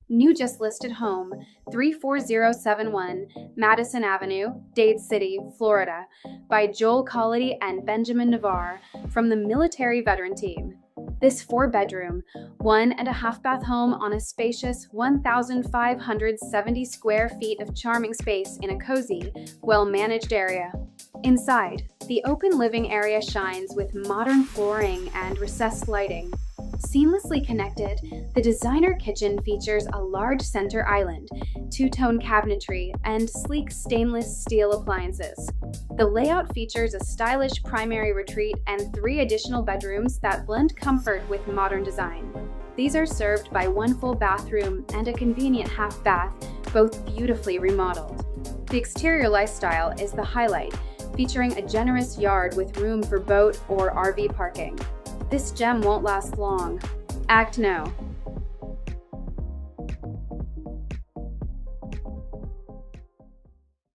New just listed home, 34071 Madison Avenue, Dade City, Florida, by Joel Colledy and Benjamin Navarre from the Military Veteran Team. This 4-bedroom, 1.5-bath home on a spacious 1,570 square feet of charming space in a cozy, well-managed area. Inside, the open living area shines with modern flooring and recessed lighting. Seamlessly connected, the designer kitchen features a large center island, two-tone cabinetry, and sleek stainless steel appliances. The layout features a stylish primary retreat and 3 additional bedrooms that blend comfort with modern design. These are served by 1 full bathroom and a convenient half bath, both beautifully remodeled. The exterior lifestyle is the highlight, featuring a generous yard with room for boat or RV parking. This gem won't last long. Act now.